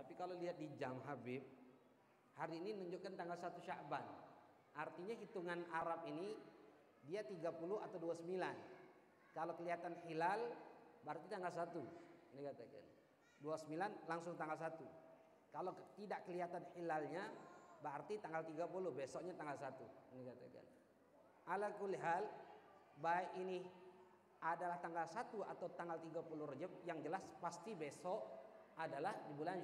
Tapi kalau lihat di jam Habib, hari ini menunjukkan tanggal 1 Sya'ban. Artinya hitungan Arab ini dia 30 atau 29. Kalau kelihatan hilal berarti tanggal 1. Ini katakan. 29 langsung tanggal 1. Kalau tidak kelihatan hilalnya berarti tanggal 30, besoknya tanggal 1. Ini katakan. Ala kulli hal, baik ini adalah tanggal 1 atau tanggal 30 Rajab, yang jelas pasti besok adalah di bulan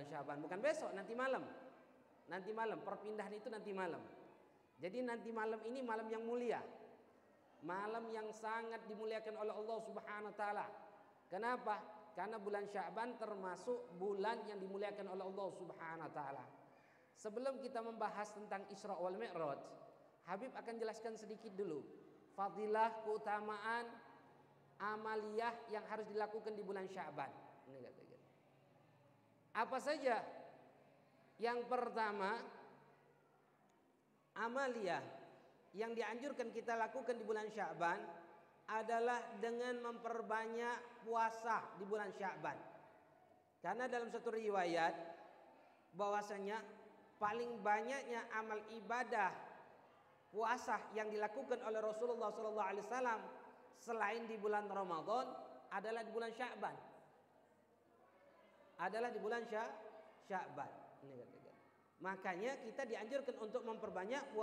Sya'ban. Bukan besok, nanti malam. Nanti malam, perpindahan itu nanti malam. Jadi nanti malam ini malam yang mulia. Malam yang sangat dimuliakan oleh Allah Subhanahu wa taala. Kenapa? Karena bulan Sya'ban termasuk bulan yang dimuliakan oleh Allah Subhanahu wa taala. Sebelum kita membahas tentang Isra wal Mi'raj, Habib akan jelaskan sedikit dulu fadilah, keutamaan amaliyah yang harus dilakukan di bulan Sya'ban. Ini katakan. Apa saja? Yang pertama, amaliyah yang dianjurkan kita lakukan di bulan Sya'ban adalah dengan memperbanyak puasa di bulan Sya'ban. Karena dalam satu riwayat bahwasanya paling banyaknya amal ibadah puasa yang dilakukan oleh Rasulullah SAW selain di bulan Ramadan adalah di bulan Sya'ban. Adalah di bulan Sya'ban. Ini katakan. Makanya kita dianjurkan untuk memperbanyak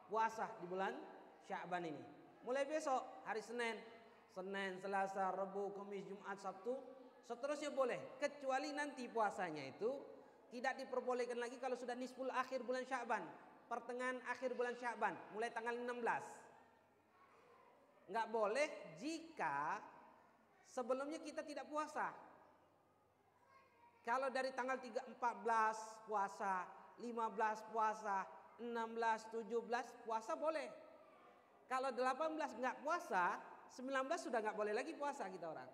puasa di bulan Sya'ban ini. Mulai besok hari Senin, Selasa, Rabu, Kamis, Jumat, Sabtu, seterusnya boleh. Kecuali nanti puasanya itu tidak diperbolehkan lagi kalau sudah nisful akhir bulan Sya'ban, pertengahan akhir bulan Sya'ban, mulai tanggal 16. Nggak boleh jika sebelumnya kita tidak puasa. Kalau dari tanggal 14 puasa, 15 puasa, 16, 17 puasa boleh. Kalau 18 nggak puasa, 19 sudah nggak boleh lagi puasa kita orang.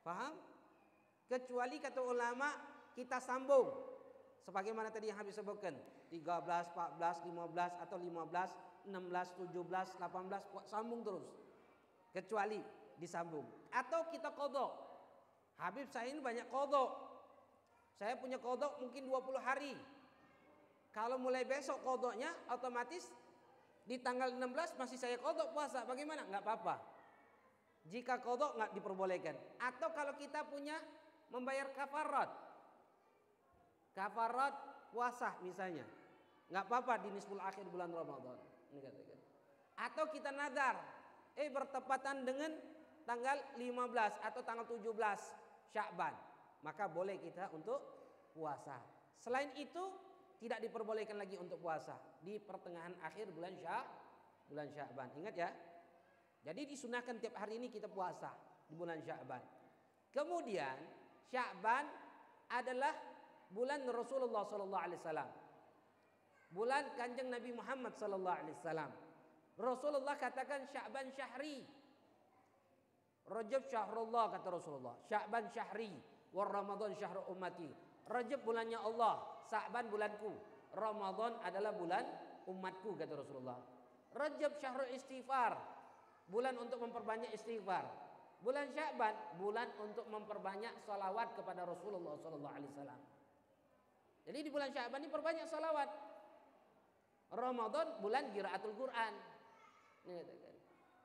Paham? Kecuali kata ulama kita sambung. Sebagaimana tadi yang habis sebutkan 13, 14, 15 atau 15, 16, 17, 18 sambung terus. Kecuali disambung. Atau kita qadha. Habib saya ini banyak qadha. Saya punya qadha mungkin 20 hari. Kalau mulai besok qadhanya otomatis di tanggal 16 masih saya qadha puasa. Bagaimana? Enggak apa-apa. Jika qadha enggak diperbolehkan. Atau kalau kita punya membayar kafarat. Kafarat puasa misalnya, nggak apa-apa di nisful akhir bulan Ramadan. Ini katakan. Atau kita nadar, bertepatan dengan tanggal 15 atau tanggal 17 Sya'ban, maka boleh kita untuk puasa. Selain itu tidak diperbolehkan lagi untuk puasa di pertengahan akhir bulan Sya'ban. Ingat ya. Jadi disunahkan tiap hari ini kita puasa di bulan Sya'ban. Kemudian Sya'ban adalah bulan Rasulullah SAW, bulan kanjeng Nabi Muhammad SAW. Rasulullah katakan Sya'ban syahri, Rajab syahrullah kata Rasulullah. Sya'ban syahri, wa Ramadan syahrul ummati. Rajab bulannya Allah, Sya'ban bulanku, Ramadan adalah bulan umatku kata Rasulullah. Rajab syahrul istighfar, bulan untuk memperbanyak istighfar. Bulan Sya'ban bulan untuk memperbanyak salawat kepada Rasulullah SAW. Jadi di bulan Sya'ban ini perbanyak salawat. Ramadan bulan qiraatul Quran.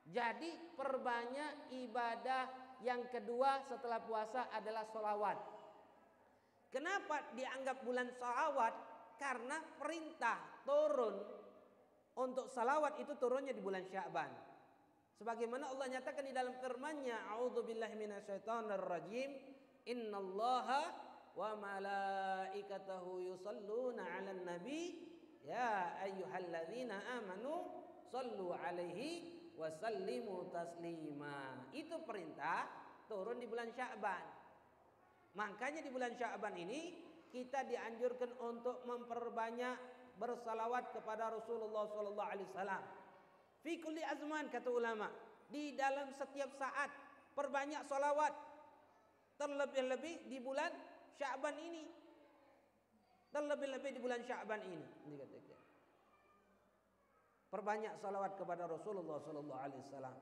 Jadi perbanyak ibadah yang kedua setelah puasa adalah salawat. Kenapa dianggap bulan salawat? Karena perintah turun untuk salawat itu turunnya di bulan Sya'ban. Sebagaimana Allah nyatakan di dalam firman-Nya, A'udzubillahi minasyaitonirrajim, innallaha wa malaikatahu yusalluna 'alan nabi ya ayyuhalladzina amanu sallu 'alaihi wa sallimu taslima. Itu perintah turun di bulan Sya'ban. Makanya di bulan Sya'ban ini kita dianjurkan untuk memperbanyak bersalawat kepada Rasulullah sallallahu alaihi wasallam. Fi kulli azman kata ulama, di dalam setiap saat perbanyak salawat, terlebih-lebih di bulan Sya'ban ini. Terlebih-lebih di bulan Sya'ban ini dikatakan. Perbanyak salawat kepada Rasulullah sallallahu alaihi wasallam.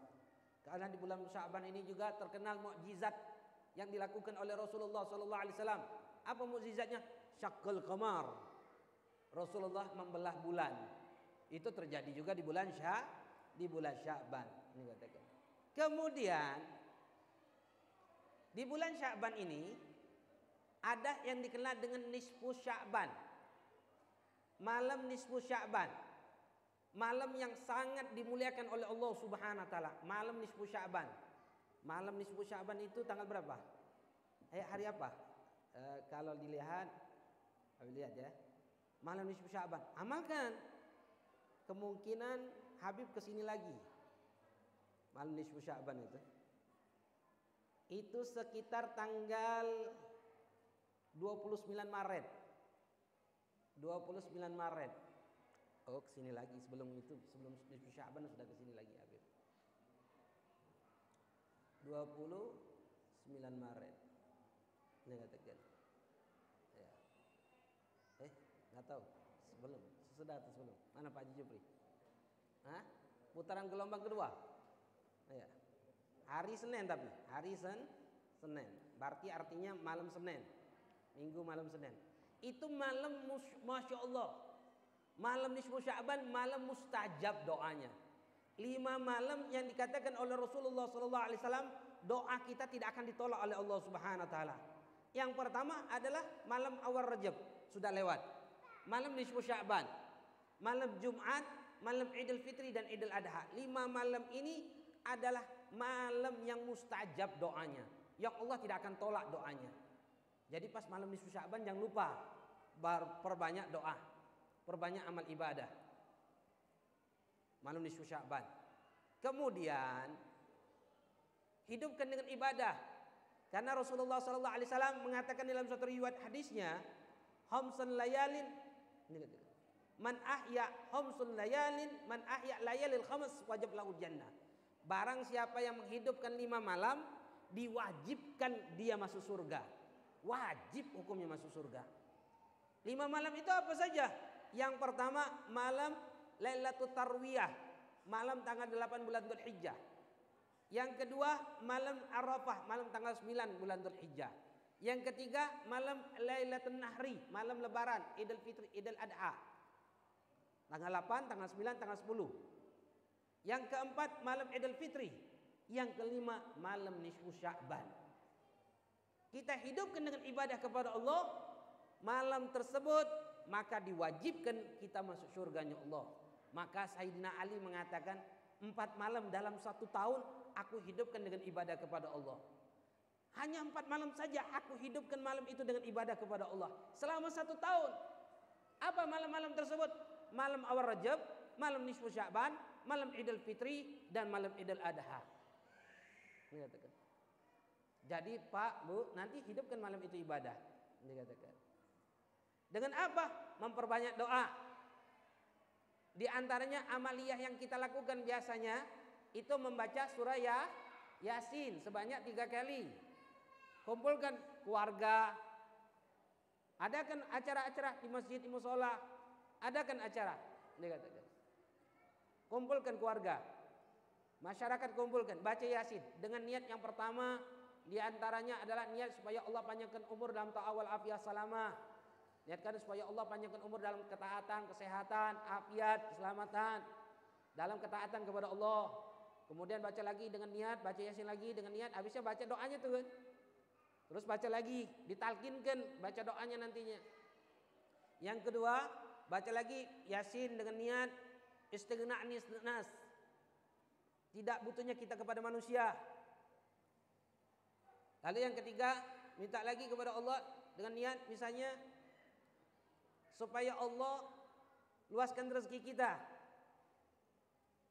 Karena di bulan Sya'ban ini juga terkenal mukjizat yang dilakukan oleh Rasulullah sallallahu alaihi wasallam. Apa mukjizatnya? Syaqqal qamar. Rasulullah membelah bulan. Itu terjadi juga di bulan Sya'ban. Ini katakan. Kemudian di bulan Sya'ban ini ada yang dikenal dengan nisfu Sya'ban. Malam nisfu Sya'ban. Malam yang sangat dimuliakan oleh Allah Subhanahu wa taala. Malam nisfu Sya'ban. Malam nisfu Sya'ban itu tanggal berapa? Hari apa? Kalau dilihat, lihat ya. Malam nisfu Sya'ban. Amalkan. Kemungkinan Habib kesini lagi. Malam nisfu Sya'ban itu sekitar tanggal 29 Maret. 29 Maret. Oh, kesini lagi sebelum nisfu Sya'ban sudah kesini lagi Habib. 29 Maret. Ini katakan. Ya. Enggak tahu. Sesudah atau sebelum? Mana Pak Haji Jupri? Hah? Putaran gelombang kedua. Ya. Hari Senin tapi, hari Senin. Berarti artinya malam Senin. Minggu malam Senin. Itu malam Masya Allah. Malam nisfu Sya'ban, malam mustajab doanya. 5 malam yang dikatakan oleh Rasulullah SAW, doa kita tidak akan ditolak oleh Allah Subhanahu Wa Taala. Yang pertama adalah malam awal Rajab, sudah lewat. Malam nisfu Sya'ban, malam Jumat, malam Idul Fitri dan Idul Adha. 5 malam ini adalah malam yang mustajab doanya, yang Allah tidak akan tolak doanya. Jadi pas malam nisfu Sya'ban jangan lupa perbanyak doa, perbanyak amal ibadah. Malam nisfu Sya'ban. Kemudian hidupkan dengan ibadah. Karena Rasulullah SAW mengatakan dalam suatu riwayat hadisnya, khamsun layalin, man ahya khamsun layalin, man ahya layalil khams wajib lahu jannah. Barang siapa yang menghidupkan 5 malam, diwajibkan dia masuk surga. Wajib hukumnya masuk surga. 5 malam itu apa saja? Yang pertama malam Lailatul Tarwiyah, malam tanggal 8 bulan Dzulhijjah. Yang kedua malam Arafah, malam tanggal 9 bulan Dzulhijjah. Yang ketiga malam Lailatul Nahri, malam lebaran, Idul Fitri, Idul Adha. Tanggal 8, tanggal 9, tanggal 10. Yang keempat malam Idul Fitri. Yang kelima malam nisfu Sya'ban. Kita hidupkan dengan ibadah kepada Allah malam tersebut, maka diwajibkan kita masuk surganya Allah. Maka Sayyidina Ali mengatakan 4 malam dalam 1 tahun aku hidupkan dengan ibadah kepada Allah. Hanya 4 malam saja aku hidupkan malam itu dengan ibadah kepada Allah selama 1 tahun. Apa malam-malam tersebut? Malam awal Rajab, malam nisfu Sya'ban, malam Idul Fitri dan malam Idul Adha. Dikatakan. Jadi Pak, Bu, nanti hidupkan malam itu ibadah. Dikatakan. Dengan apa? Memperbanyak doa. Di antaranya amaliyah yang kita lakukan biasanya itu membaca surah Yasin sebanyak 3 kali. Kumpulkan keluarga. Adakan acara-acara di masjid, di mushola. Adakan acara. Dikatakan. Kumpulkan keluarga. Masyarakat kumpulkan, baca Yasin dengan niat yang pertama di antaranya adalah niat supaya Allah panjangkan umur dalam ta'awal afiyah salamah. Niatkan supaya Allah panjangkan umur dalam ketaatan, kesehatan, afiat, keselamatan, dalam ketaatan kepada Allah. Kemudian baca lagi dengan niat, baca Yasin lagi dengan niat, habisnya baca doanya tuh. Terus baca lagi, ditalkinkan baca doanya nantinya. Yang kedua, baca lagi Yasin dengan niat istighna'ni nas. Tidak butuhnya kita kepada manusia. Lalu yang ketiga, minta lagi kepada Allah dengan niat misalnya supaya Allah luaskan rezeki kita.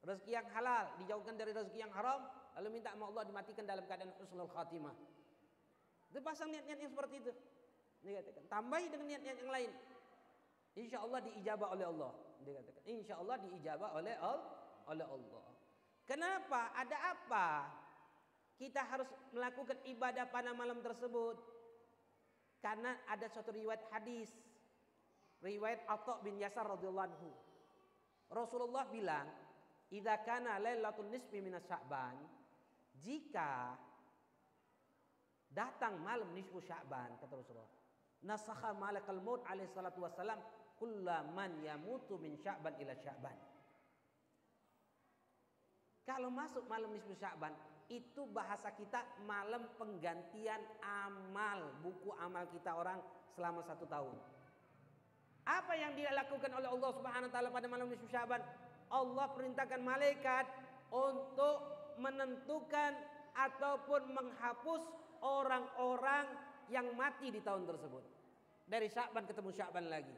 Rezeki yang halal, dijauhkan dari rezeki yang haram, lalu minta sama Allah dimatikan dalam keadaan husnul khatimah. Itu pasang niat-niat yang seperti itu. Dikatakan, tambahi dengan niat-niat yang lain. Insya Allah diijabah oleh Allah. Dikatakan, insya Allah diijabah oleh Allah. Kenapa? Ada apa? Kita harus melakukan ibadah pada malam tersebut. Karena ada suatu riwayat hadis. Riwayat Atha bin Yasar radhiyallahu anhu. Rasulullah bilang, "Idza kana lailatul nisfi minas Sya'ban," jika Datang malam nisfu Sya'ban, kata Rasulullah. Nasakha malakal maut alaihi salatu wassalam kullaman yamutu min Sya'ban ila Sya'ban. Kalau masuk malam nisfu Sya'ban, itu bahasa kita malam penggantian amal, buku amal kita orang selama 1 tahun. Apa yang dilakukan oleh Allah Subhanahu wa taala pada malam nisfu Sya'ban? Allah perintahkan malaikat untuk menentukan ataupun menghapus orang-orang yang mati di tahun tersebut. Dari Sya'ban ketemu Sya'ban lagi.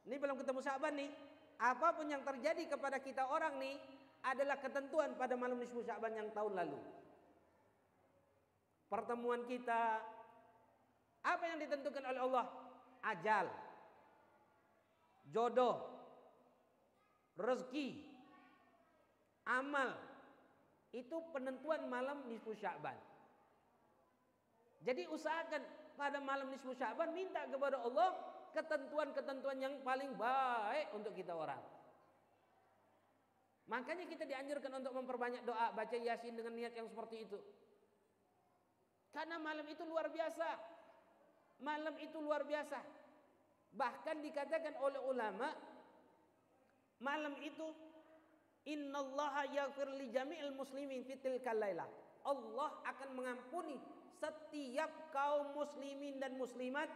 Ini belum ketemu Sya'ban nih. Apapun yang terjadi kepada kita orang nih adalah ketentuan pada malam nisfu Sya'ban yang tahun lalu. Pertemuan kita, apa yang ditentukan oleh Allah? Ajal, jodoh, rezeki, amal. Itu penentuan malam nisfu Sya'ban. Jadi usahakan pada malam nisfu Sya'ban minta kepada Allah ketentuan-ketentuan yang paling baik untuk kita orang. Makanya kita dianjurkan untuk memperbanyak doa, baca Yasin dengan niat yang seperti itu. Karena malam itu luar biasa. Malam itu luar biasa. Bahkan dikatakan oleh ulama, malam itu innallaha yaghfir li jami'il muslimin fi tilkal lailah. Allah akan mengampuni setiap kaum muslimin dan muslimat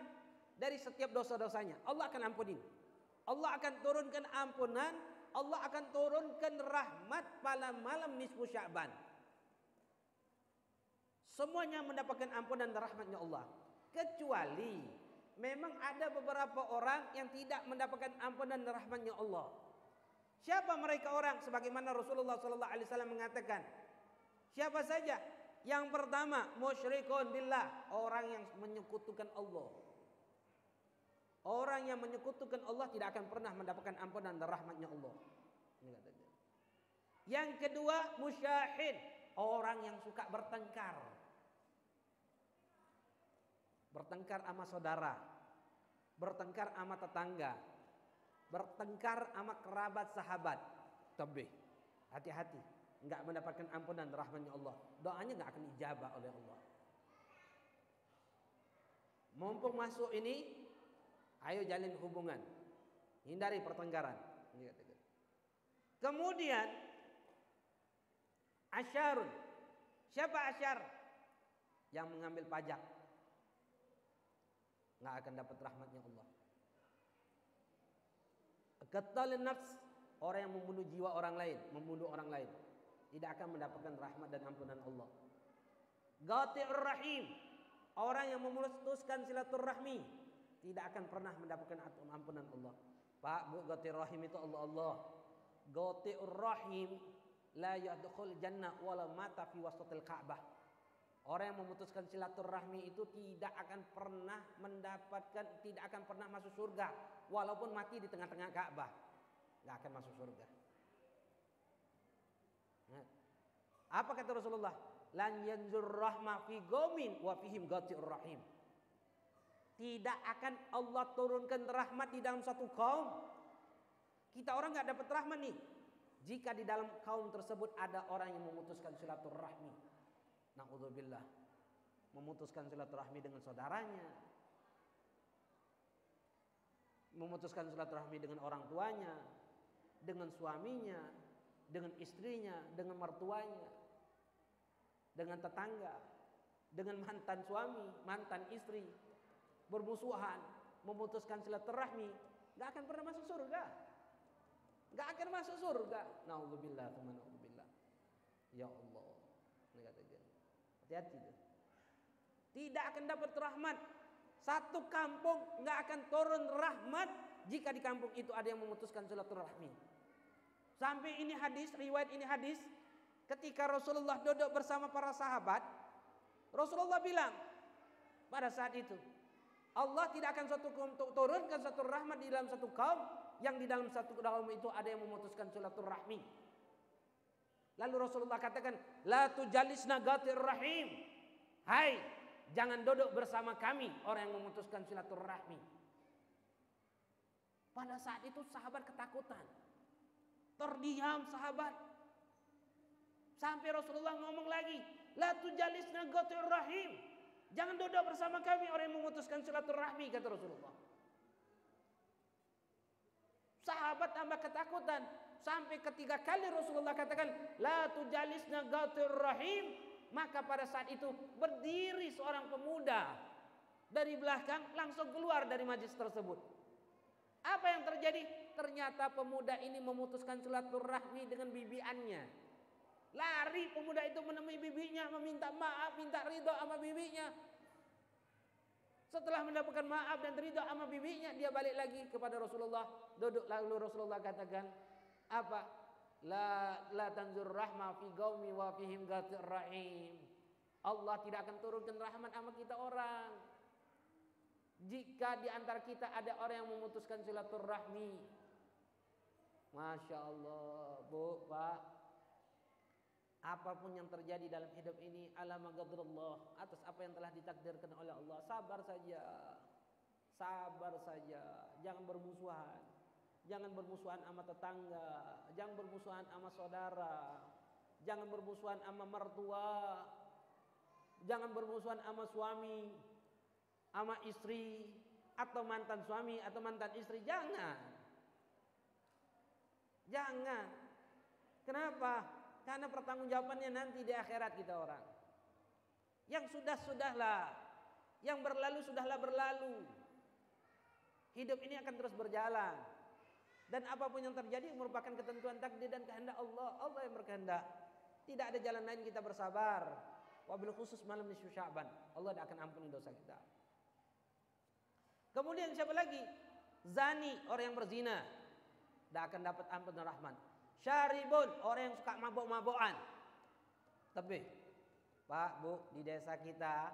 dari setiap dosa-dosanya. Allah akan ampuni. Allah akan turunkan ampunan, Allah akan turunkan rahmat pada malam nisfu Sya'ban. Semuanya mendapatkan ampunan dan rahmatnya Allah. Kecuali memang ada beberapa orang yang tidak mendapatkan ampunan dan rahmatnya Allah. Siapa mereka orang? Sebagaimana Rasulullah SAW mengatakan. Siapa saja? Yang pertama, musyrikun billah, orang yang menyekutukan Allah. Orang yang menyekutukan Allah tidak akan pernah mendapatkan ampunan dan rahmatnya Allah. Yang kedua, musyahid, orang yang suka bertengkar. Bertengkar sama saudara, bertengkar sama tetangga, bertengkar sama kerabat sahabat. Tabih, hati-hati, enggak mendapatkan ampunan dan rahmatnya Allah. Doanya enggak akan ijabah oleh Allah. Mumpung masuk ini, ayo jalin hubungan, hindari pertengkaran. Kemudian asyarun. Siapa asyar? Yang mengambil pajak, nggak akan dapat rahmatnya Allah. Qatalun nafs, orang yang membunuh jiwa orang lain, membunuh orang lain, tidak akan mendapatkan rahmat dan ampunan Allah. Qati'ur rahim, orang yang memutuskan silaturahmi, tidak akan pernah mendapatkan ampunan Allah. Pak, Bu, qati'ur rahim itu Allah. Qati'ur rahim la yadkhul jannah wala mata fi wasatil Ka'bah. Orang yang memutuskan silaturahmi itu tidak akan pernah masuk surga walaupun mati di tengah-tengah Ka'bah. Enggak akan masuk surga. Nah, apa kata Rasulullah? Lan yanzur rahmah fi qaumin wa fihim qati'ur rahim. Tidak akan Allah turunkan rahmat di dalam satu kaum. Kita orang enggak dapat rahmat nih jika di dalam kaum tersebut ada orang yang memutuskan silaturahmi. Na'udzubillah, memutuskan silaturahmi dengan saudaranya, memutuskan silaturahmi dengan orang tuanya, dengan suaminya, dengan istrinya, dengan mertuanya, dengan tetangga, dengan mantan suami, mantan istri, bermusuhan, memutuskan silaturahmi, gak akan pernah masuk surga. Gak akan masuk surga. Na'udzubillah, na'udzubillah. Ya Allah. Hati-hati. Tidak akan dapat rahmat. Satu kampung nggak akan turun rahmat jika di kampung itu ada yang memutuskan silaturahmi. Sampai ini hadis, riwayat ini hadis, ketika Rasulullah duduk bersama para sahabat, Rasulullah bilang pada saat itu, Allah tidak akan turunkan satu rahmat di dalam satu kaum yang di dalam satu kaum itu ada yang memutuskan silaturahmi. Lalu Rasulullah katakan, la tujalisna qatir rahim. Hai, jangan duduk bersama kami orang yang memutuskan silaturahmi. Pada saat itu sahabat ketakutan. Terdiam sahabat. Sampai Rasulullah ngomong lagi, la tujalisna qatir rahim. Jangan duduk bersama kami orang yang memutuskan silaturahmi, kata Rasulullah. Sahabat tambah ketakutan. Sampai ketiga kali Rasulullah katakan, la tujalisna ghatir rahim. Maka pada saat itu berdiri seorang pemuda dari belakang, langsung keluar dari majlis tersebut. Apa yang terjadi? Ternyata pemuda ini memutuskan silaturahmi dengan bibiannya. Lari pemuda itu menemui bibinya, meminta maaf, minta ridho sama bibinya. Setelah mendapatkan maaf dan ridho sama bibinya, dia balik lagi kepada Rasulullah. Duduk, lalu Rasulullah katakan, apa? La tanzur rahmah fi qaumi wa fihim ghatir rahim. Allah tidak akan turunkan rahmat sama kita orang jika di antara kita ada orang yang memutuskan silaturahmi. Masya Allah, Bu, Pak. Apapun yang terjadi dalam hidup ini, alama ghadrullah, atas apa yang telah ditakdirkan oleh Allah, sabar saja. Sabar saja. Jangan bermusuhan. Jangan bermusuhan sama tetangga, jangan bermusuhan sama saudara, jangan bermusuhan sama mertua, jangan bermusuhan sama suami, sama istri, atau mantan suami atau mantan istri. Jangan. Jangan. Kenapa? Karena pertanggungjawabannya nanti di akhirat kita orang. Yang sudah-sudahlah, yang berlalu sudahlah berlalu. Hidup ini akan terus berjalan. Dan apapun yang terjadi merupakan ketentuan takdir dan kehendak Allah. Allah yang berkehendak. Tidak ada jalan lain, kita bersabar. Wabil khusus malam nisfu Sya'ban, Allah tidak akan ampuni dosa kita. Kemudian siapa lagi? Zani, orang yang berzina, tidak akan dapat ampun dan rahmat. Syaribun, orang yang suka mabok-mabokan. Tapi Pak, Bu, di desa kita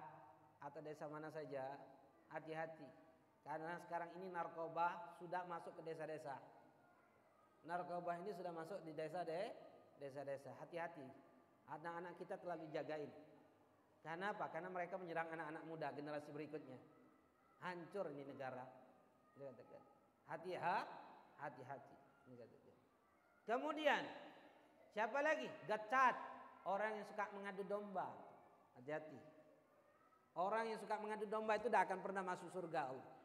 atau desa mana saja, hati-hati. Karena sekarang ini narkoba sudah masuk ke desa-desa. Narkoba ini sudah masuk di desa-desa. Hati-hati. Anak-anak kita terlalu dijagain. Karena apa? Karena mereka menyerang anak-anak muda, generasi berikutnya. Hancur ini negara. Hati-hati. Kemudian siapa lagi? Gacat, orang yang suka mengadu domba. Hati-hati. Orang yang suka mengadu domba itu tidak akan pernah masuk surga Allah.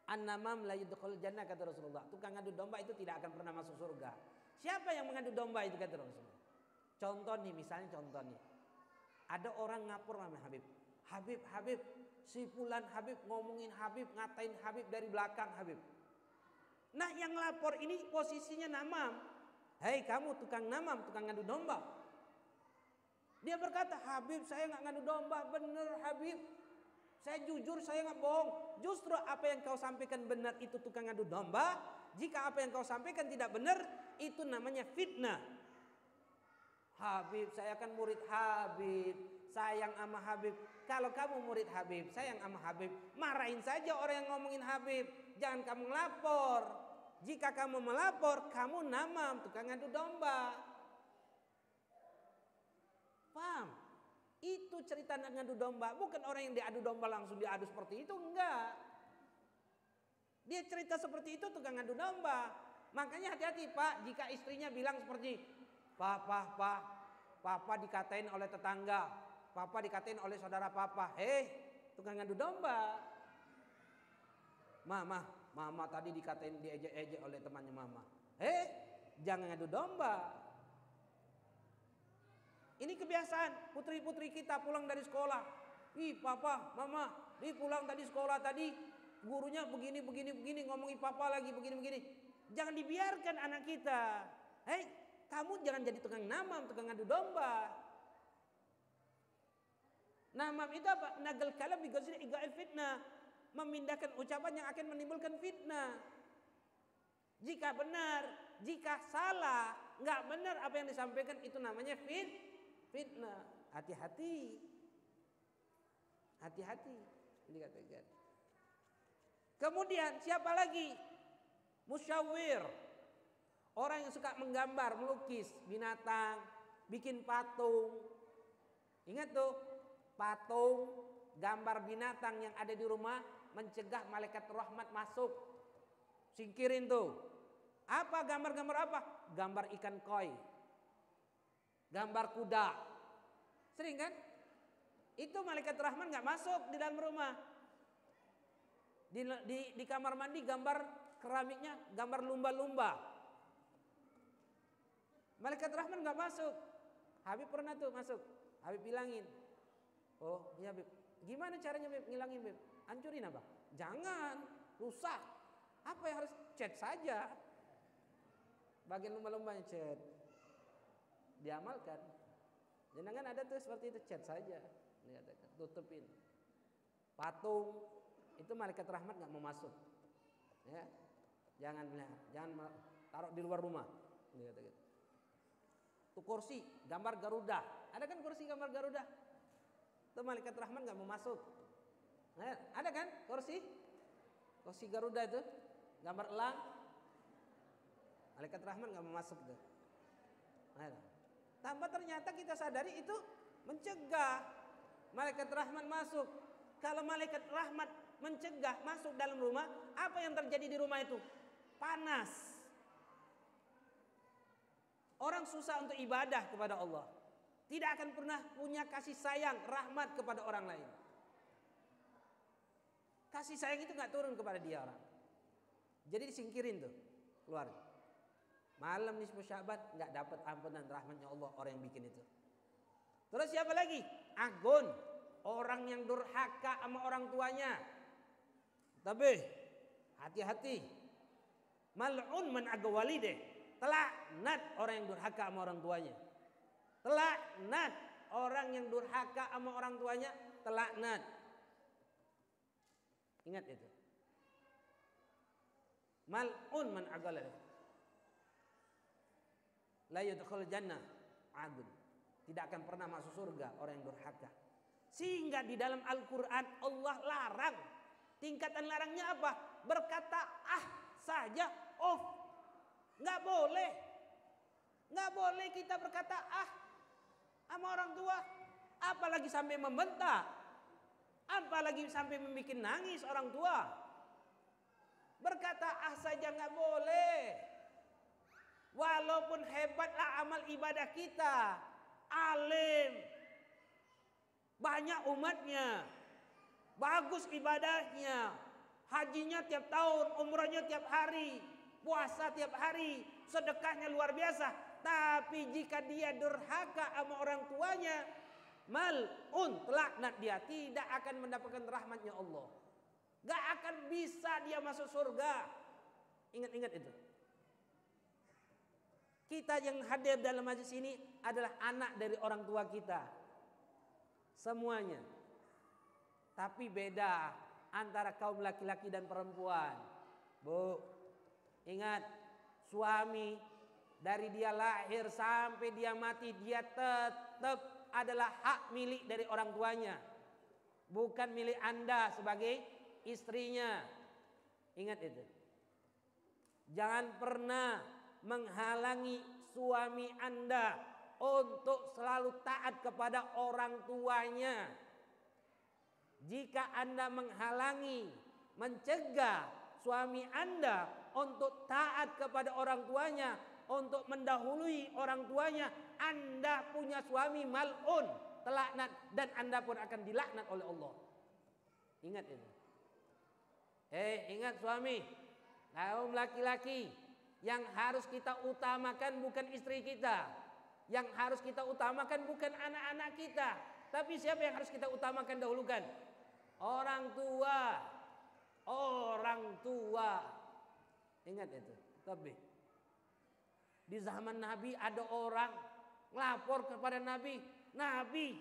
An-namam la yudkhul jannah, kata Rasulullah. Tukang ngadu domba itu tidak akan pernah masuk surga. Siapa yang mengadu domba itu, kata Rasulullah? Contoh nih, misalnya contoh nih. Ada orang ngapur sama Habib. Habib, si fulan Habib ngomongin Habib, ngatain Habib dari belakang Habib. Nah, yang lapor ini posisinya namam. Hei kamu tukang namam, tukang ngadu domba. Dia berkata, Habib saya nggak ngadu domba, bener Habib. Saya jujur, saya nggak bohong. Justru apa yang kau sampaikan benar itu tukang ngadu domba. Jika apa yang kau sampaikan tidak benar, itu namanya fitnah. Habib, saya kan murid Habib, sayang sama Habib. Kalau kamu murid Habib, sayang sama Habib, marahin saja orang yang ngomongin Habib. Jangan kamu melapor. Jika kamu melapor, kamu namam, tukang ngadu domba. Paham? Itu cerita ngadu domba, bukan orang yang diadu domba langsung diadu seperti itu, enggak. Dia cerita seperti itu tukang ngadu domba. Makanya hati-hati Pak, jika istrinya bilang seperti, Papa dikatain oleh tetangga, Papa dikatain oleh saudara Papa, tukang ngadu domba. Mama tadi dikatain, diejek-ejek oleh temannya Mama. Jangan ngadu domba. Ini kebiasaan putri-putri kita pulang dari sekolah. Papa, Mama, pulang tadi sekolah tadi gurunya begini ngomongin Papa lagi begini. Jangan dibiarkan anak kita. Kamu jangan jadi tukang namam, tukang ngadu domba. Namam itu apa? Nagal kalam bi ghazil iga'il fitnah. Memindahkan ucapan yang akan menimbulkan fitnah. Jika benar, jika salah, nggak benar apa yang disampaikan, itu namanya fitnah. Hati-hati. Dikatakan. Kemudian siapa lagi? Musyawir. Orang yang suka menggambar, melukis binatang, bikin patung. Ingat tuh, patung, gambar binatang yang ada di rumah mencegah malaikat rahmat masuk. Singkirin tuh. Apa gambar-gambar apa? Gambar ikan koi. Gambar kuda. Sering kan? itu malaikat rahmat nggak masuk di dalam rumah. Di kamar mandi gambar keramiknya gambar lumba-lumba. Malaikat rahmat nggak masuk. Habib pernah tuh masuk. Habib bilangin, oh iya Habib, gimana caranya Habib ngilangin Habib? Hancurin apa? Jangan, rusak. Apa yang harus cat saja? Bagian lumba-lumbanya cat. Diamalkan. Jangan ada tuh seperti itu, cat saja. Tutupin. Patung itu malaikat rahmat nggak mau masuk. Ya, jangan taruh di luar rumah. Itu kursi gambar Garuda. Ada kan kursi gambar Garuda? Itu malaikat rahmat nggak mau masuk. Nah, ada kan kursi Garuda itu gambar elang. Malaikat rahmat nggak mau masuk tuh. Nah, tanpa ternyata kita sadari itu mencegah malaikat rahmat masuk. Kalau malaikat rahmat mencegah masuk dalam rumah, apa yang terjadi di rumah itu? Panas. Orang susah untuk ibadah kepada Allah. Tidak akan pernah punya kasih sayang, rahmat kepada orang lain. Kasih sayang itu nggak turun kepada dia orang. Jadi disingkirin tuh, keluar. Malam nisfu Sya'ban nggak dapat ampunan rahmatnya Allah orang yang bikin itu. Terus siapa lagi? Agun, orang yang durhaka sama orang tuanya. Tapi hati-hati. Mal'un man agwalide. Telaknat orang yang durhaka sama orang tuanya. Telaknat orang yang durhaka sama orang tuanya. Telaknat. Ingat itu. Mal'un man agwalide. La yadkhul jannah adun. Tidak akan pernah masuk surga orang yang durhaka. Sehingga di dalam Al-Quran Allah larang. Tingkatan larangnya apa? Berkata ah saja, off. Nggak boleh. Nggak boleh kita berkata ah sama orang tua. Apalagi sampai membentak. Apalagi sampai membuat nangis orang tua. Berkata ah saja nggak boleh. Walaupun hebatlah amal ibadah kita. Alim. Banyak umatnya. Bagus ibadahnya. Hajinya tiap tahun, umrahnya tiap hari, puasa tiap hari, sedekahnya luar biasa. Tapi jika dia durhaka sama orang tuanya, mal'un, laknat dia, tidak akan mendapatkan rahmatnya Allah. Gak akan bisa dia masuk surga. Ingat-ingat itu. Kita yang hadir dalam majlis ini adalah anak dari orang tua kita. Semuanya. Tapi beda antara kaum laki-laki dan perempuan. Bu, ingat, suami dari dia lahir sampai dia mati, dia tetap adalah hak milik dari orang tuanya. Bukan milik Anda sebagai istrinya. Ingat itu. Jangan pernah menghalangi suami Anda untuk selalu taat kepada orang tuanya. Jika Anda menghalangi, mencegah suami Anda untuk taat kepada orang tuanya, untuk mendahului orang tuanya, Anda punya suami mal'un, telaknat, dan Anda pun akan dilaknat oleh Allah. Ingat itu. Ingat suami, kaum laki-laki, yang harus kita utamakan bukan istri kita, yang harus kita utamakan bukan anak-anak kita, tapi siapa yang harus kita utamakan dahulukan? Orang tua. Orang tua. Ingat itu. Tapi di zaman Nabi ada orang ngelapor kepada Nabi, Nabi,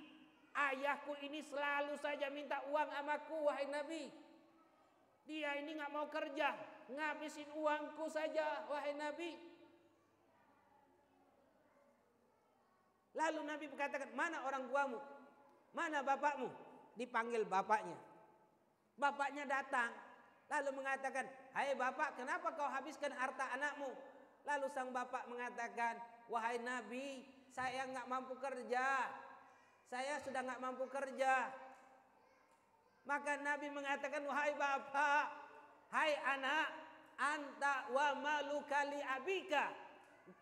ayahku ini selalu saja minta uang amaku, wahai Nabi. Dia ini nggak mau kerja, ngabisin uangku saja, wahai Nabi. Lalu Nabi berkatakan, mana orang tuamu? Mana bapakmu? Dipanggil bapaknya. Bapaknya datang. Lalu mengatakan, hai bapak, kenapa kau habiskan harta anakmu? Lalu sang bapak mengatakan, wahai Nabi, saya nggak mampu kerja. Saya sudah nggak mampu kerja. Maka Nabi mengatakan, wahai bapak, hai anak, anta wa maluka li abika.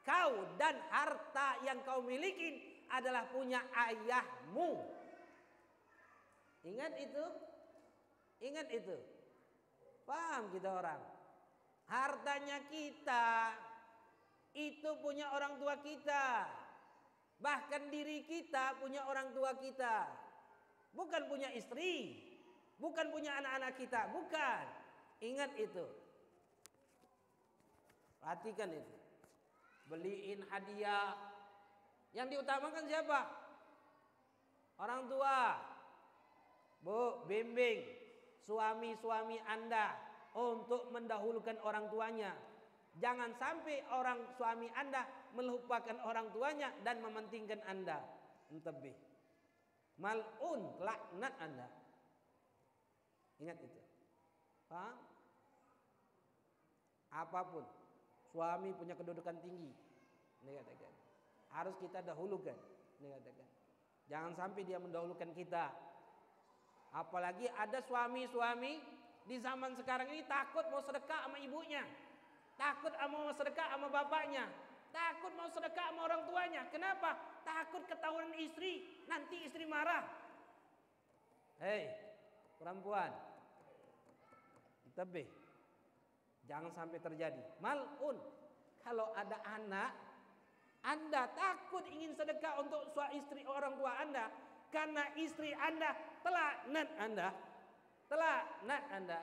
Kau dan harta yang kau miliki adalah punya ayahmu. Ingat itu? Ingat itu. Paham kita orang? Hartanya kita itu punya orang tua kita. Bahkan diri kita punya orang tua kita. Bukan punya istri, bukan punya anak-anak kita, bukan. Ingat itu. Perhatikan itu. Beliin hadiah. Yang diutamakan siapa? Orang tua. Bu, bimbing suami-suami Anda untuk mendahulukan orang tuanya. Jangan sampai orang suami Anda melupakan orang tuanya dan mementingkan Anda. Entebih. Mal'un, laknat Anda. Ingat itu. Paham? Apapun, suami punya kedudukan tinggi, ini katakan, harus kita dahulukan, ini katakan. Jangan sampai dia mendahulukan kita. Apalagi ada suami-suami di zaman sekarang ini takut mau sedekah sama ibunya, takut mau sedekah sama bapaknya, takut mau sedekah sama orang tuanya. Kenapa? Takut ketahuan istri, nanti istri marah. Hei, perempuan, lebih jangan sampai terjadi. Mal'un, kalau ada anak, Anda takut ingin sedekah untuk istri orang tua Anda, karena istri Anda telaknat Anda, telaknat Anda.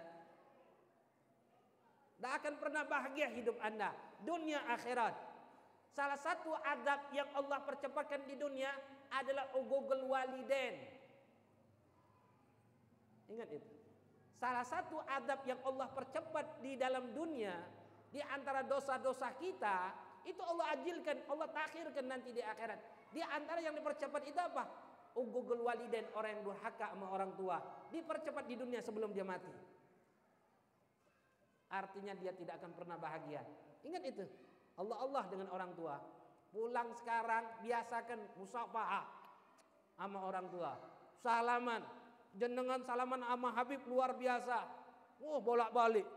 Tidak akan pernah bahagia hidup Anda, dunia akhirat. Salah satu adab yang Allah percepatkan di dunia adalah uququl walidain. Ingat itu. Salah satu adab yang Allah percepat di dalam dunia, di antara dosa-dosa kita, itu Allah ajilkan, Allah takhirkan nanti di akhirat. Di antara yang dipercepat itu apa? Uququl walidain, orang yang durhaka sama orang tua, dipercepat di dunia sebelum dia mati. Artinya dia tidak akan pernah bahagia. Ingat itu. Allah dengan orang tua. Pulang sekarang biasakan musafahah sama orang tua. Salaman. Jenengan salaman sama Habib luar biasa. Bolak-balik.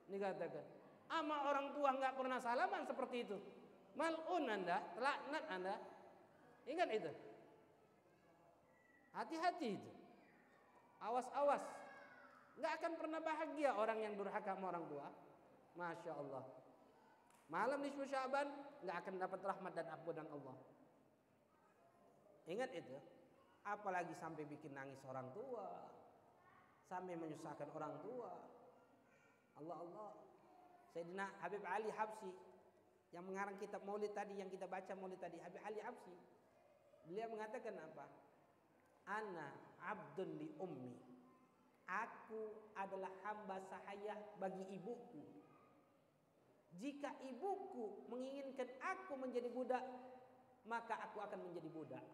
Ini katakan. Sama orang tua nggak pernah salaman seperti itu. Mal'un Anda, laknat Anda. Ingat itu. Hati-hati itu. Awas-awas. Nggak akan pernah bahagia orang yang durhaka sama orang tua. Masya Allah. Malam nisfu Sya'ban nggak akan dapat rahmat dan ampunan Allah. Ingat itu. Apalagi sampai bikin nangis orang tua, sampai menyusahkan orang tua. Allah. Sayyidina Habib Ali Habsyi yang mengarang kitab Maulid tadi, yang kita baca Maulid tadi, Habib Ali Habsyi, beliau mengatakan apa? Ana abdun li ummi. Aku adalah hamba sahaya bagi ibuku. Jika ibuku menginginkan aku menjadi budak, maka aku akan menjadi budak.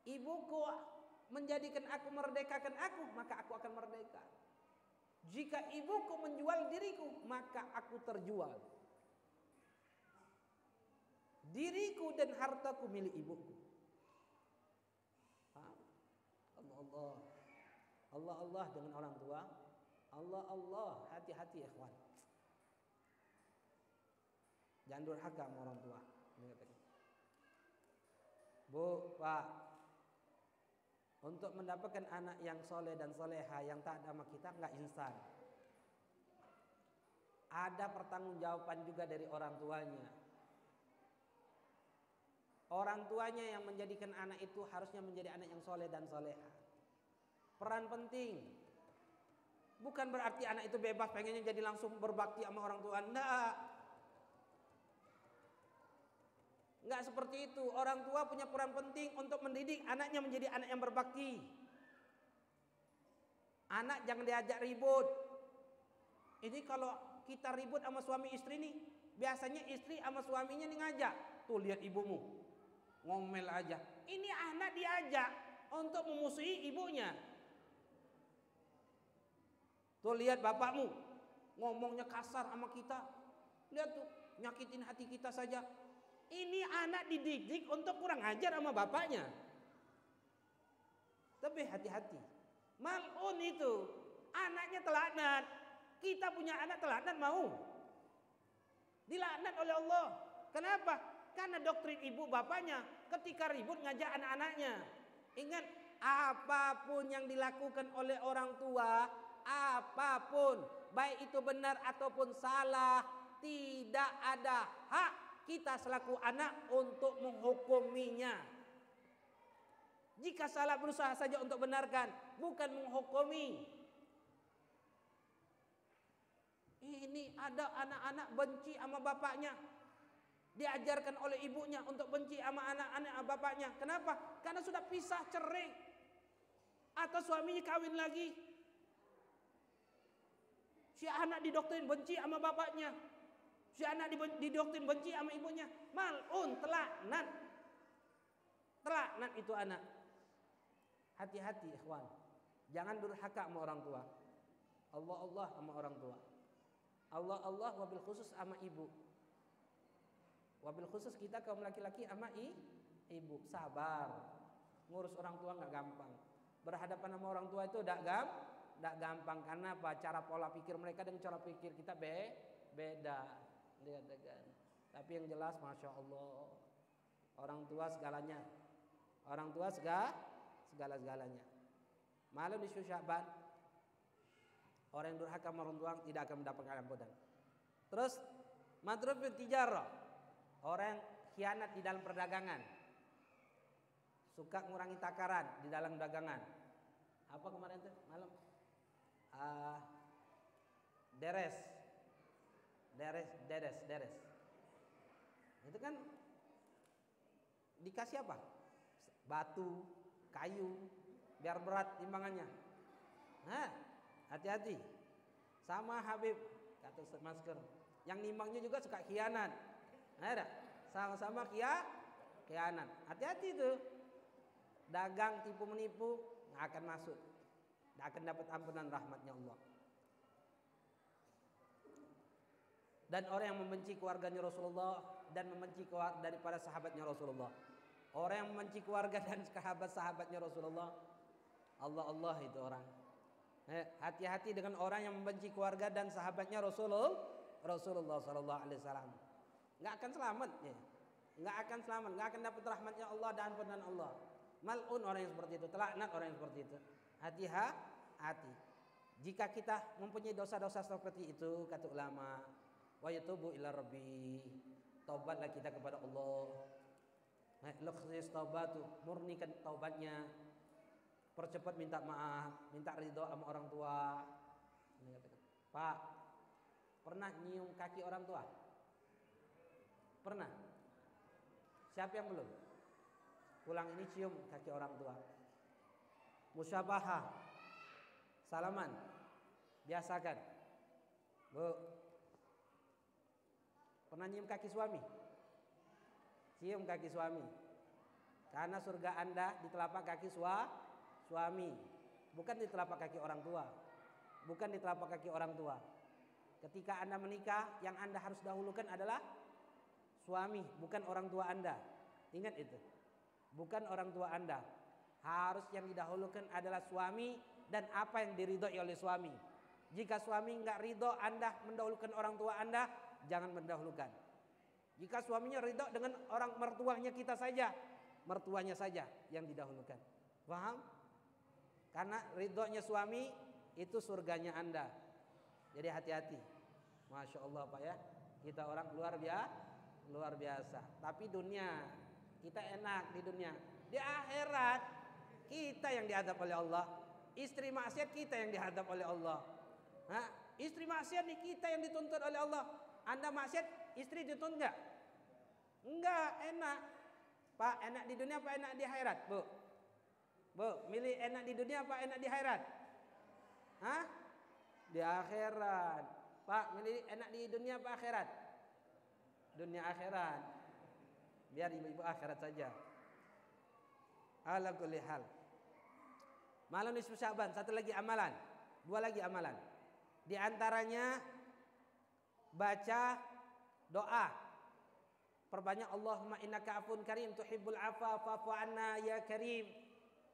Ibuku menjadikan aku, merdekakan aku, maka aku akan merdeka. Jika ibuku menjual diriku, maka aku terjual. Diriku dan hartaku milik ibuku. Allah dengan orang tua. Allah, hati-hati ikhwan. Jangan durhaka sama orang tua. Bu, Pak, untuk mendapatkan anak yang soleh dan soleha yang tak ada sama kita nggak instan. Ada pertanggungjawaban juga dari orang tuanya. Orang tuanya yang menjadikan anak itu harusnya menjadi anak yang soleh dan soleha. Peran penting. Bukan berarti anak itu bebas pengennya jadi langsung berbakti sama orang tua. Enggak seperti itu. Orang tua punya peran penting untuk mendidik anaknya menjadi anak yang berbakti. Anak jangan diajak ribut. Ini kalau kita ribut sama suami istri nih, biasanya istri sama suaminya nih ngajak. Tuh lihat ibumu, ngomel aja. Ini anak diajak untuk memusuhi ibunya. Tuh lihat bapakmu, ngomongnya kasar sama kita. Lihat tuh, nyakitin hati kita saja. Ini anak dididik untuk kurang ajar sama bapaknya. Tapi hati-hati. Mal'un itu anaknya telaknat. Kita punya anak telaknat mau? Dilaknat oleh Allah. Kenapa? Karena doktrin ibu bapaknya ketika ribut ngajak anak-anaknya. Ingat, apapun yang dilakukan oleh orang tua, apapun, baik itu benar ataupun salah, tidak ada hak kita selaku anak untuk menghukuminya. Jika salah berusaha saja untuk benarkan, bukan menghukumi. Ini ada anak-anak benci sama bapaknya, diajarkan oleh ibunya untuk benci sama anak-anak bapaknya. Kenapa? Karena sudah pisah cerai, atau suaminya kawin lagi. Si anak didoktrin benci sama bapaknya, si anak didoktrin benci sama ibunya. Mal'un, telaknat. Telaknat itu anak. Hati-hati ikhwan, jangan durhaka sama orang tua. Allah sama orang tua. Allah wabil khusus sama ibu. Wabil khusus kita kaum laki-laki sama ibu. Sabar. Ngurus orang tua nggak gampang. Berhadapan sama orang tua itu tidak gampang. Karena apa? Cara pola pikir mereka dengan cara pikir kita beda. Lihat kan. Tapi yang jelas, masya Allah, orang tua segalanya. Orang tua segala-galanya. Malam di Sya'ban, orang yang durhaka sama orang tua tidak akan mendapatkan ampunan. Terus madrub fil tijarah, orang yang khianat di dalam perdagangan, suka ngurangi takaran di dalam dagangan. Apa kemarin tuh malam? Deres. Itu kan dikasih apa? Batu, kayu, biar berat timbangannya. Nah, hati-hati. Sama Habib kata Ustaz Masker, yang nimbangnya juga suka khianat. Ada sama-sama khianat. Hati-hati itu. Dagang tipu menipu nggak akan masuk, nggak akan dapat ampunan rahmatnya Allah. Dan orang yang membenci keluarganya Rasulullah dan membenci daripada sahabatnya Rasulullah, orang yang membenci keluarga dan sahabat-sahabatnya Rasulullah, Allah itu orang. Hati-hati dengan orang yang membenci keluarga dan sahabatnya Rasulullah Sallallahu Alaihi Wasallam. Nggak akan selamat, ya. Nggak akan dapat rahmatnya Allah dan ampunan Allah. Mal'un orang yang seperti itu, telaknat orang yang seperti itu. Hati-hati. Jika kita mempunyai dosa-dosa seperti itu, kata ulama, wa yatubu ila rabbi, taubatlah kita kepada Allah. Lukhsis taubatu, murnikan taubatnya. Percepat minta maaf, minta ridho sama orang tua. Pak, pernah nyium kaki orang tua? Pernah? Siapa yang belum? Pulang ini cium kaki orang tua. Musyabahah, salaman, biasakan. Bu, pernah nyium kaki suami? Cium kaki suami. Karena surga Anda di telapak kaki suami, bukan di telapak kaki orang tua. Bukan di telapak kaki orang tua. Ketika Anda menikah, yang Anda harus dahulukan adalah suami, bukan orang tua Anda. Ingat itu. Bukan orang tua Anda. Harus yang didahulukan adalah suami dan apa yang diridhoi oleh suami. Jika suami enggak ridho Anda mendahulukan orang tua Anda, jangan mendahulukan. Jika suaminya ridho dengan orang mertuanya kita saja, mertuanya saja yang didahulukan. Paham? Karena ridhonya suami itu surganya Anda. Jadi hati-hati. Masya Allah Pak ya. Kita orang luar biasa. Tapi dunia, kita enak di dunia. Di akhirat kita yang dihadap oleh Allah. Istri maksiat kita yang dihadap oleh Allah. Istri maksiat nih kita yang dituntut oleh Allah. Anda maksiat, istri dituntut enggak? Enggak, enak. Pak, enak di dunia apa enak di akhirat, Bu? Bu, milih enak di dunia apa enak di akhirat? Di akhirat. Pak, milih enak di dunia apa akhirat? Dunia akhirat. Biar ibu-ibu akhirat saja. Ala kulli hal. Malam nisfu Sya'ban, satu lagi amalan. Dua lagi amalan. Di antaranya baca doa. Perbanyak Allahumma innaka afun karim tuhibbul afa fa'fu anna ya karim.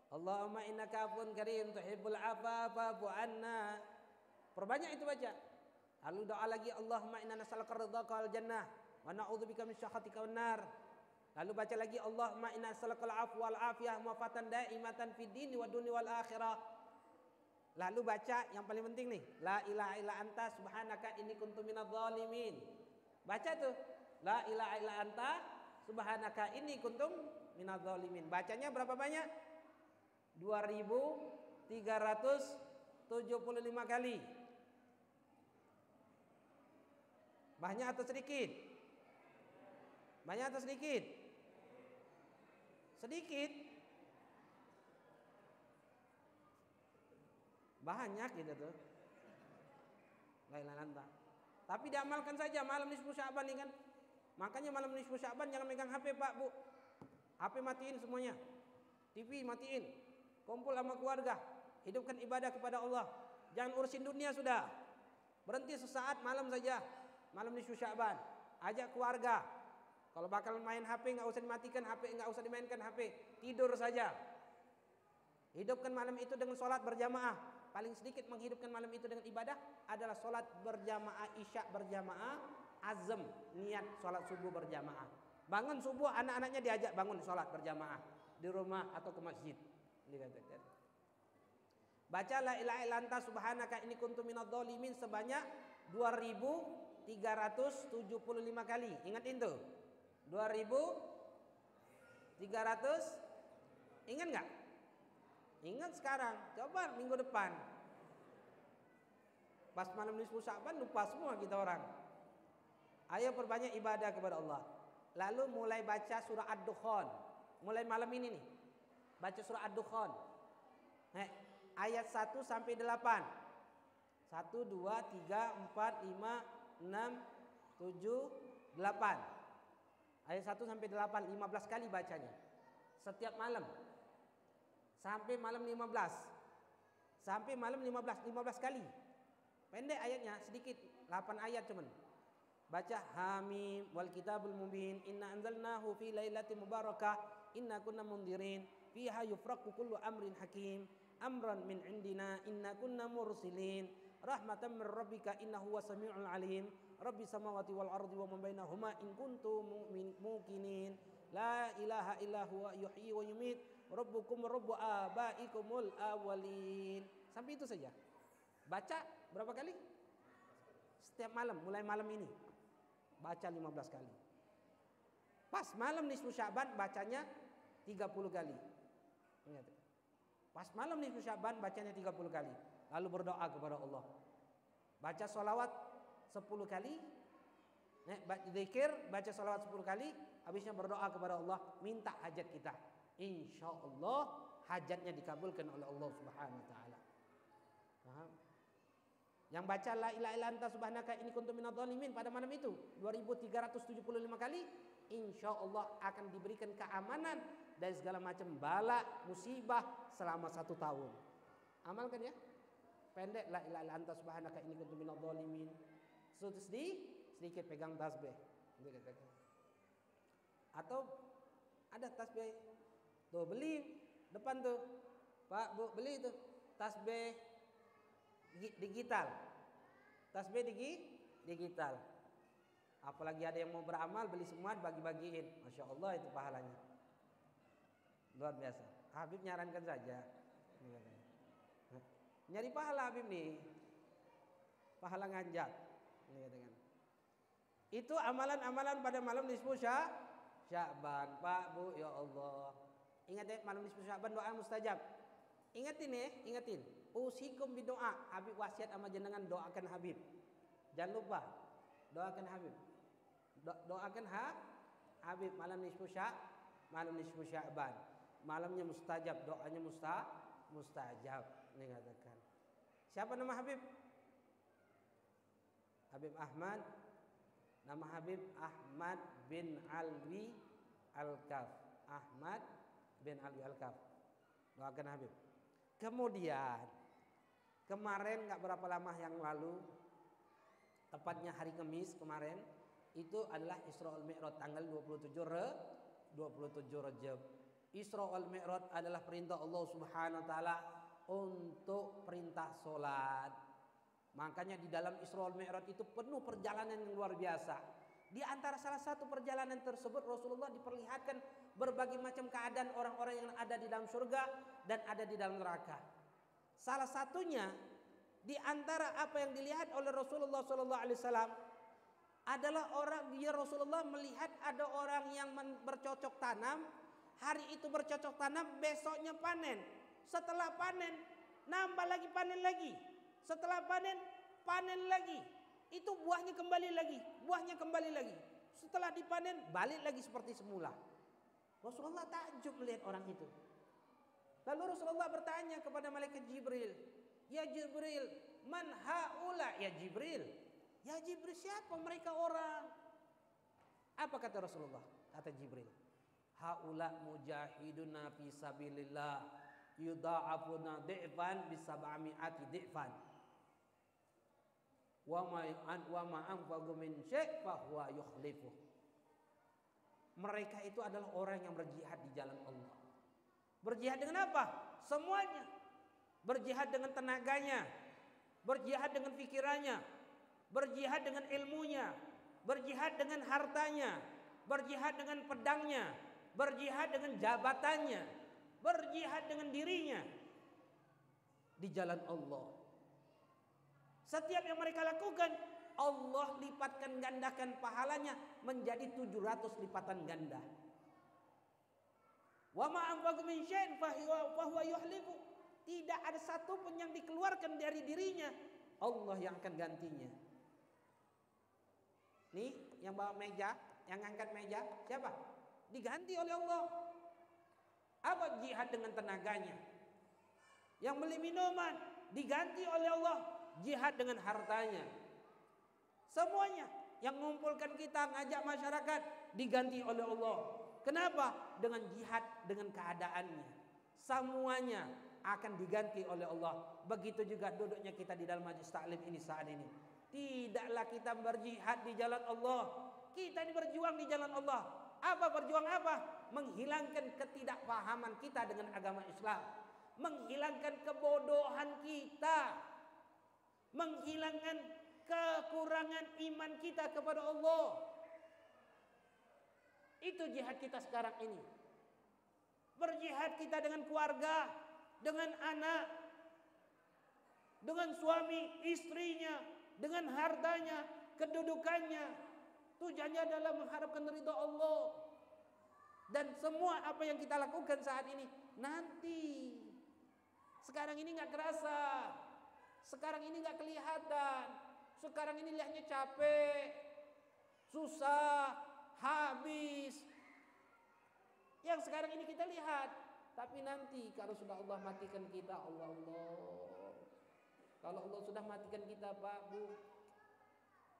Allahumma innaka afun karim tuhibbul afa fa'fu anna. Perbanyak itu baca. Lalu doa lagi Allahumma inna nas'aluka ridhaka wal jannah wa na'udzubika min syakhatika wan nar. Lalu baca lagi Allahumma inna nas'alukal afwa wal afiyah muwafatan daimatan fid dini wad dunya wal akhirah. Lalu baca yang paling penting nih, la ilaha illa anta subhanaka inni kuntu minadz zalimin. Baca tuh, la ilaha illa anta subhanaka inni kuntum minadz zalimin. Bacanya berapa banyak? 2375 kali. Banyak atau sedikit? Banyak atau sedikit? Sedikit. Banyak gitu tuh. La ilaha illa. Tapi diamalkan saja malam nisfu Sya'ban ini kan. Makanya malam nisfu Sya'ban jangan megang HP, Pak, Bu. HP matiin semuanya. TV matiin. Kumpul sama keluarga. Hidupkan ibadah kepada Allah. Jangan urusin dunia sudah. Berhenti sesaat malam saja. Malam nisfu Sya'ban. Ajak keluarga. Kalau bakal main HP enggak usah dimatikan HP, enggak usah dimainkan HP. Tidur saja. Hidupkan malam itu dengan sholat berjamaah. Paling sedikit menghidupkan malam itu dengan ibadah adalah sholat berjamaah, isya berjamaah, azam, niat sholat subuh berjamaah. Bangun subuh anak-anaknya diajak bangun sholat berjamaah di rumah atau ke masjid. Dikatakan. Baca la ilaha illa anta subhanaka inni kuntu minadz zalimin sebanyak 2375 kali. Ingatin tuh. 2300. Ingat nggak? Ingat sekarang. Coba minggu depan. Pas malam nisfu Sya'ban lupa semua kita orang. Ayo perbanyak ibadah kepada Allah. Lalu mulai baca surah Ad-Dukhan. Mulai malam ini nih. Baca surah Ad-Dukhan. Ayat 1 sampai 8. 1, 2, 3, 4, 5, 6, 7, 8. Ayat 1 sampai 8, 15 kali bacanya. Setiap malam. Sampai malam 15. Sampai malam 15 kali. Pendek ayatnya, sedikit. 8 ayat cuman. Baca Hamim wal kitabul mubin inna anzalnahu fi lailatin mubarakah inna kunna mundirin fiha yufraqu kullu amrin hakim amran min indina inna kunna mursilin rahmatan min rabbika innahu huwas samiul alim rabbis samawati wal ardi wa ma bainahuma in kuntum muqinin la ilaha illa huwa yuhyi wa yumiit rabbukum rabbu abaikumul awwalin. Sampai itu saja. Baca berapa kali? Setiap malam, mulai malam ini. Baca 15 kali. Pas malam nisfu Sya'ban bacanya 30 kali. Pas malam nisfu Sya'ban bacanya 30 kali. Lalu berdoa kepada Allah. Baca sholawat 10 kali. Zikir, baca sholawat 10 kali. Habisnya berdoa kepada Allah. Minta hajat kita. Insya Allah hajatnya dikabulkan oleh Allah Subhanahu Wa Taala. Paham? Yang baca la ilaha illa anta subhanaka inni kuntu minadz zalimin pada malam itu 2375 kali, insya Allah akan diberikan keamanan dari segala macam bala, musibah selama 1 tahun. Amalkan ya. Pendek la ilaha illa anta subhanaka inni kuntu minadz zalimin. Sedikit pegang tasbih. Atau ada tasbih tuh beli depan tuh. Pak, Bu, beli tuh tasbih digital. Tasbih digital. Apalagi ada yang mau beramal beli semua bagi-bagiin. Masya Allah itu pahalanya. Luar biasa. Habib nyarankan saja. Nyari pahala Habib nih. Pahala nganjak. Itu amalan-amalan pada malam nisfu Sya'ban. Pak, Bu, ya Allah. Ingat ya malam nisfu Sya'ban doa mustajab. Ingatin. Usikum bidoa. Habib wasiat sama jenengan doakan Habib. Jangan lupa doakan Habib. Doakan Habib malam nisfu Sya'ban. Malamnya mustajab, doanya mustajab. Ini katakan. Siapa nama Habib? Habib Ahmad. Nama Habib Ahmad bin Alwi Al-Kaf. Ahmad bin Alwi Al-Kaf. Doakan Habib. Kemudian kemarin gak berapa lama yang lalu, tepatnya hari Kamis kemarin, itu adalah Isra wal Mi'raj tanggal 27 Rajab. Isra wal Mi'raj adalah perintah Allah Subhanahu wa taala untuk perintah salat. Makanya di dalam Isra wal Mi'raj itu penuh perjalanan yang luar biasa. Di antara salah satu perjalanan tersebut Rasulullah diperlihatkan berbagai macam keadaan orang-orang yang ada di dalam surga dan ada di dalam neraka. Salah satunya di antara apa yang dilihat oleh Rasulullah SAW adalah Rasulullah melihat ada orang yang bercocok tanam. Hari itu bercocok tanam, besoknya panen. Setelah panen, nambah lagi panen lagi. Setelah panen, panen lagi. Itu buahnya kembali lagi, buahnya kembali lagi. Setelah dipanen, balik lagi seperti semula. Rasulullah takjub melihat orang itu. Lalu Rasulullah bertanya kepada malaikat Jibril, "Ya Jibril, man haula ya Jibril?" Ya Jibril, siapa mereka orang? Apa kata Rasulullah? Kata Jibril, "Haula mujahiduna fi sabilillah, yudha'afuna di'fan bi sab'ami'ati di'fan. Wa ma anfaqu min syai' fa huwa yukhlifu." Mereka itu adalah orang yang berjihad di jalan Allah. Berjihad dengan apa? Semuanya. Berjihad dengan tenaganya, berjihad dengan pikirannya, berjihad dengan ilmunya, berjihad dengan hartanya, berjihad dengan pedangnya, berjihad dengan jabatannya, berjihad dengan dirinya di jalan Allah. Setiap yang mereka lakukan, Allah lipatkan gandakan pahalanya menjadi 700 lipatan ganda. Wa ma anfaqu min syai'in fa huwa yuhlifu. Tidak ada satu pun yang dikeluarkan dari dirinya, Allah yang akan gantinya. Nih, yang bawa meja, yang angkat meja, siapa? Diganti oleh Allah. Apa? Jihad dengan tenaganya. Yang beli minuman, diganti oleh Allah. Jihad dengan hartanya. Semuanya yang mengumpulkan kita, ngajak masyarakat, diganti oleh Allah. Kenapa? Dengan jihad, dengan keadaannya. Semuanya akan diganti oleh Allah. Begitu juga duduknya kita di dalam majelis taklim ini saat ini. Tidaklah kita berjihad di jalan Allah, kita ini berjuang di jalan Allah. Apa berjuang apa? Menghilangkan ketidakpahaman kita dengan agama Islam, menghilangkan kebodohan kita, menghilangkan kekurangan iman kita kepada Allah. Itu jihad kita sekarang ini. Berjihad kita dengan keluarga, dengan anak, dengan suami, istrinya, dengan hartanya, kedudukannya. Tujuannya adalah mengharapkan ridha Allah. Dan semua apa yang kita lakukan saat ini nanti. Sekarang ini nggak kerasa, sekarang ini nggak kelihatan, sekarang ini lihatnya capek, susah, habis. Yang sekarang ini kita lihat, tapi nanti kalau sudah Allah matikan kita, Allah. Kalau Allah sudah matikan kita, Pak, Bu,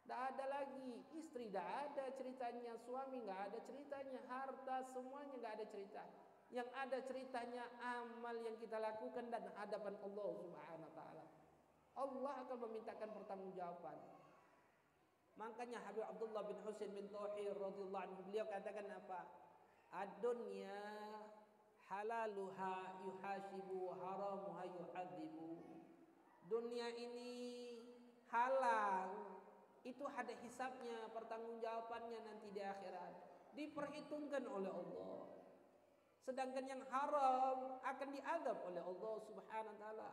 tidak ada lagi. Istri tidak ada ceritanya, suami nggak ada ceritanya, harta semuanya nggak ada cerita. Yang ada ceritanya amal yang kita lakukan dan hadapan Allah Subhanahu wa taala. Allah akan memintakan pertanggungjawaban. Makanya Habib Abdullah bin Husain bin Tauhid radhiyallahu anhu, beliau katakan apa? Ad-dunya halaluha yuhasibu, haramuha yu'adzibu. Dunia ini halal, itu ada hisabnya, pertanggungjawabannya nanti di akhirat, diperhitungkan oleh Allah. Sedangkan yang haram akan diazab oleh Allah Subhanahu wa taala.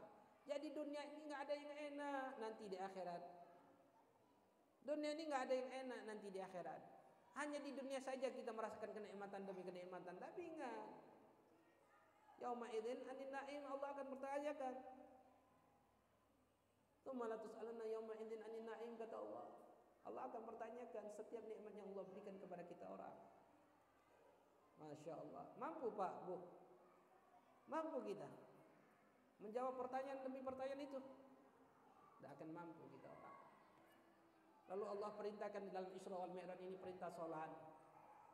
Jadi dunia ini nggak ada yang enak nanti di akhirat. Dunia ini nggak ada yang enak nanti di akhirat. Hanya di dunia saja kita merasakan kenikmatan demi kenikmatan, tapi ingat, yauma idzin anin na'im, Allah akan bertanyakan. Tsumma la tus'aluna yauma idzin anin na'im, kata Allah. Allah akan bertanyakan setiap nikmat yang Allah berikan kepada kita orang. Masya Allah. Mampu Pak, Bu? Mampu kita menjawab pertanyaan demi pertanyaan itu? Tidak akan mampu kita orang. Lalu Allah perintahkan di dalam Isra wal Mi'raj ini perintah sholat.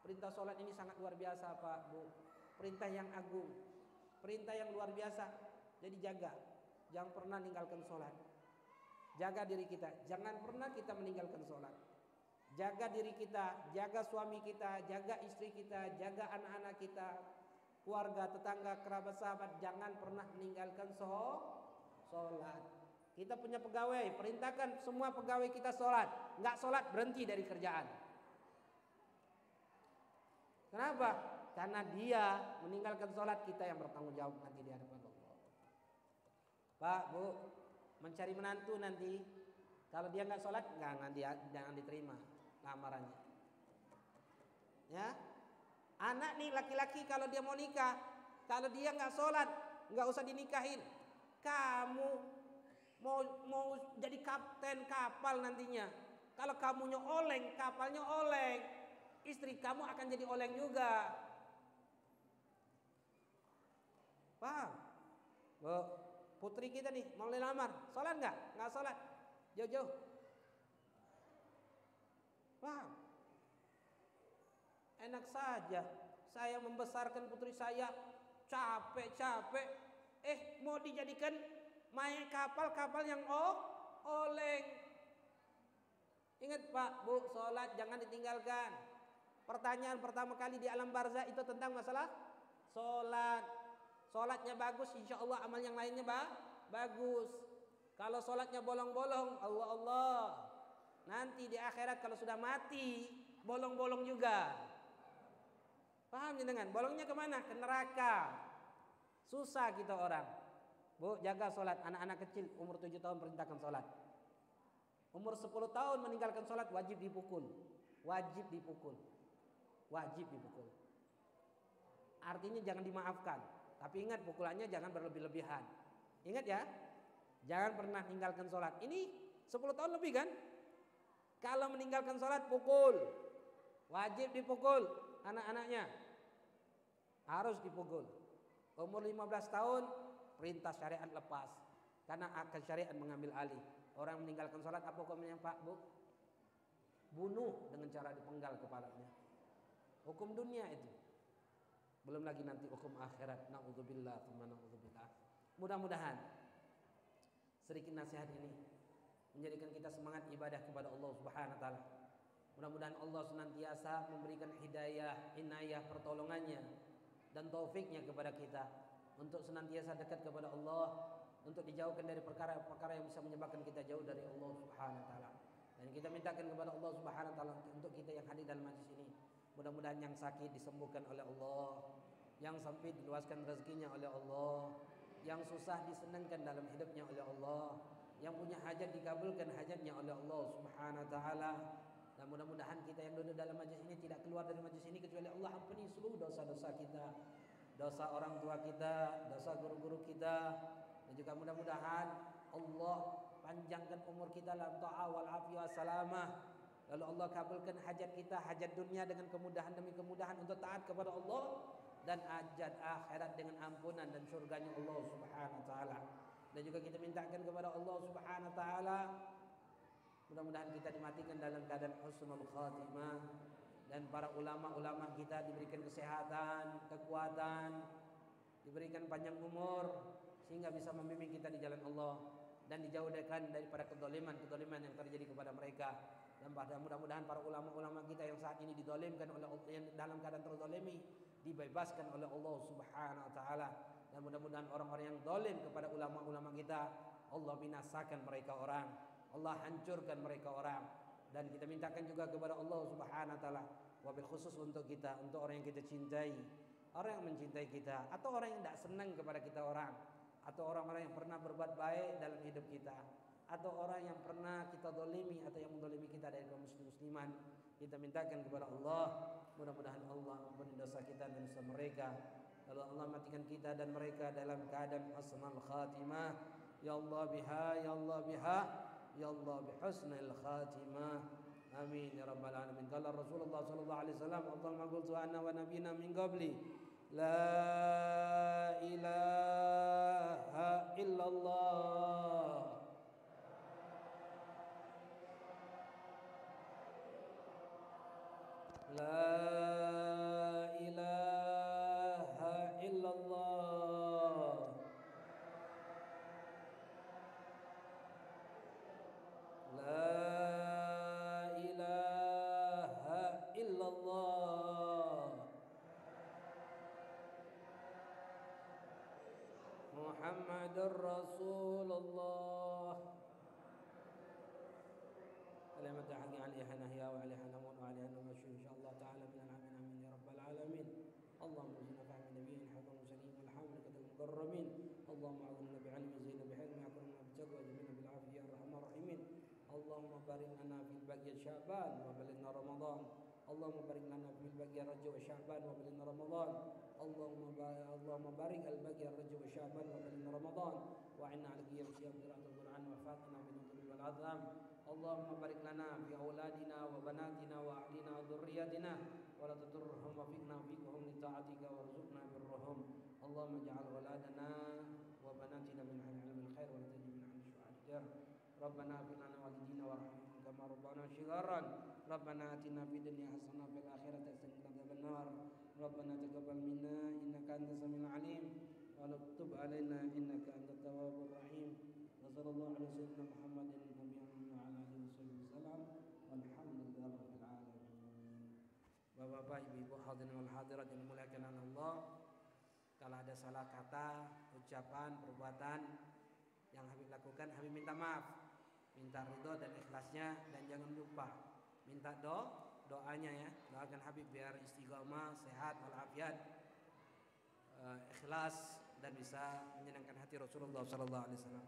Perintah sholat ini sangat luar biasa Pak, Bu. Perintah yang agung, perintah yang luar biasa. Jadi jaga, jangan pernah meninggalkan sholat. Jaga diri kita, jangan pernah kita meninggalkan sholat. Jaga diri kita, jaga suami kita, jaga istri kita, jaga anak-anak kita, keluarga, tetangga, kerabat, sahabat. Jangan pernah meninggalkan sholat. Kita punya pegawai, perintahkan semua pegawai kita sholat. Nggak sholat berhenti dari kerjaan. Kenapa? Karena dia meninggalkan sholat, kita yang bertanggung jawab nanti di hadapan Allah. Pak, Bu, mencari menantu nanti, kalau dia nggak sholat, jangan diterima lamarannya. Ya, anak nih laki-laki kalau dia mau nikah, kalau dia nggak sholat, nggak usah dinikahin. Kamu mau jadi kapten kapal nantinya. Kalau kamunya oleng, kapalnya oleng, istri kamu akan jadi oleng juga. Paham? Bu, putri kita nih mau lamar, sholat nggak? Nggak sholat, jauh-jauh. Paham? Enak saja saya membesarkan putri saya, capek-capek, mau dijadikan main kapal-kapal yang oleng. Ingat Pak, Bu, sholat jangan ditinggalkan. Pertanyaan pertama kali di alam barzah itu tentang masalah sholat. Sholatnya bagus, insya Allah amal yang lainnya bagus. Kalau sholatnya bolong-bolong, Allah, nanti di akhirat kalau sudah mati, bolong-bolong juga. Paham dengan bolongnya kemana? Ke neraka. Susah kita orang. Bu, jaga sholat. Anak-anak kecil umur 7 tahun perintahkan sholat. Umur 10 tahun meninggalkan sholat wajib dipukul. Wajib dipukul. Wajib dipukul. Artinya jangan dimaafkan. Tapi ingat pukulannya jangan berlebih-lebihan. Ingat ya. Jangan pernah meninggalkan sholat. Ini 10 tahun lebih kan? Kalau meninggalkan sholat pukul. Wajib dipukul anak-anaknya. Harus dipukul. Umur 15 tahun perintah syariat lepas. Karena akan syariat mengambil alih. Orang meninggalkan sholat apa hukumnya Pak, Bu? Bunuh dengan cara dipenggal kepalanya. Hukum dunia itu. Belum lagi nanti hukum akhirat. Na'udzubillah, na'udzubillah. Mudah-mudahan sedikit nasihat ini menjadikan kita semangat ibadah kepada Allah Subhanahu wa taala. Mudah-mudahan Allah senantiasa memberikan hidayah, inayah, pertolongannya dan taufiknya kepada kita untuk senantiasa dekat kepada Allah, untuk dijauhkan dari perkara-perkara yang bisa menyebabkan kita jauh dari Allah Subhanahu wa taala. Dan kita mintakan kepada Allah Subhanahu wa taala untuk kita yang hadir dalam majlis ini, mudah-mudahan yang sakit disembuhkan oleh Allah, yang sempit diluaskan rezekinya oleh Allah, yang susah disenangkan dalam hidupnya oleh Allah, yang punya hajat dikabulkan hajatnya oleh Allah Subhanahu wa taala. Dan mudah-mudahan kita yang duduk dalam majlis ini tidak keluar dari majlis ini kecuali Allah ampuni seluruh dosa-dosa kita, dosa orang tua kita, dosa guru-guru kita, dan juga mudah-mudahan Allah panjangkan umur kita dalam ta'ah wal afiyah salamah. Lalu Allah kabulkan hajat kita, hajat dunia dengan kemudahan demi kemudahan untuk taat kepada Allah, dan hajat akhirat dengan ampunan dan surganya Allah Subhanahu wa taala. Dan juga kita mintakan kepada Allah Subhanahu wa taala, mudah-mudahan kita dimatikan dalam keadaan husnul khatimah, dan para ulama-ulama kita diberikan kesehatan, kekuatan, diberikan panjang umur sehingga bisa membimbing kita di jalan Allah dan dijauhkan daripada kedoliman yang terjadi kepada mereka. Dan mudah-mudahan para ulama-ulama kita yang saat ini didolimkan oleh Allah, yang dalam keadaan terzalimi, dibebaskan oleh Allah Subhanahu wa taala. Dan mudah-mudahan orang-orang yang dolim kepada ulama-ulama kita, Allah binasakan mereka orang, Allah hancurkan mereka orang. Dan kita mintakan juga kepada Allah Subhanahu wa taala, wabil khusus untuk kita, untuk orang yang kita cintai, orang yang mencintai kita, atau orang yang tidak senang kepada kita orang, atau orang-orang yang pernah berbuat baik dalam hidup kita, atau orang yang pernah kita dolimi atau yang mendolimi kita dari kaum musliman, kita mintakan kepada Allah, mudah-mudahan Allah ampuni dosa kita dan dosa mereka. Lalu Allah matikan kita dan mereka dalam keadaan husnul khatimah. Ya Allah biha, ya Allah biha, ya Allah bihusnil khatimah. Amin ya rabbal alamin. Qala Rasulullah sallallahu alaihi wasallam, afdal ma qultu ana wa nabiyina min qabli, la ilaha illallah. La ilaha illallah. La ilaha illallah. Muhammadur Rasulullah. Kalimat yang alaiha nahya wa alaiha namun wa alaiha numasyu insyaallah taala bil alamin. Amin ya rabbal alamin. اللهم ارزقنا فهم نبينا حق المرسلين والحاملة المكرمين اللهم أعوذنا بعلم زينا بحلم أكرمنا بتقوى جميلنا بالعافية يا أرحم الراحمين اللهم بارك لنا في البقية شعبان وبلغنا رمضان اللهم بارك لنا في البقية رجب وشعبان وبلغنا رمضان اللهم بارك البقية رجب وشعبان وبلغنا رمضان وعنا على قيام صيام قراءة القرآن وفاتنا من الذنوب والعظام اللهم بارك لنا في أولادنا وبناتنا وأهلنا وذرياتنا ولا تضرهم وفقنا فيكم لطاعتك وارزقنا برهم اللهم اجعل أولادنا وبناتنا من أهل العلم الخير ولا تجعلنا عن الشهداء ربنا اغفر لنا والدينا وارحمهم كما ربنا صغارا ربنا آتنا في الدنيا حسنة وفي الآخرة حسنة وقنا عذاب النار ربنا تقبل منا إنك أنت السميع العليم وتب علينا إنك أنت التواب الرحيم وصلى الله على سيدنا محمد النبي وعلى آله وصحبه وسلم والحمد لله رب العالمين. Bapak-bapak, ibu-ibu hadirin wal hadirat yang dimuliakan Allah, kalau ada salah kata, ucapan, perbuatan yang Habib lakukan, Habib minta maaf, minta ridho dan ikhlasnya, dan jangan lupa minta doanya ya, doakan Habib biar istiqomah, sehat, walafiat, ikhlas dan bisa menyenangkan hati Rasulullah sallallahu alaihi wasallam.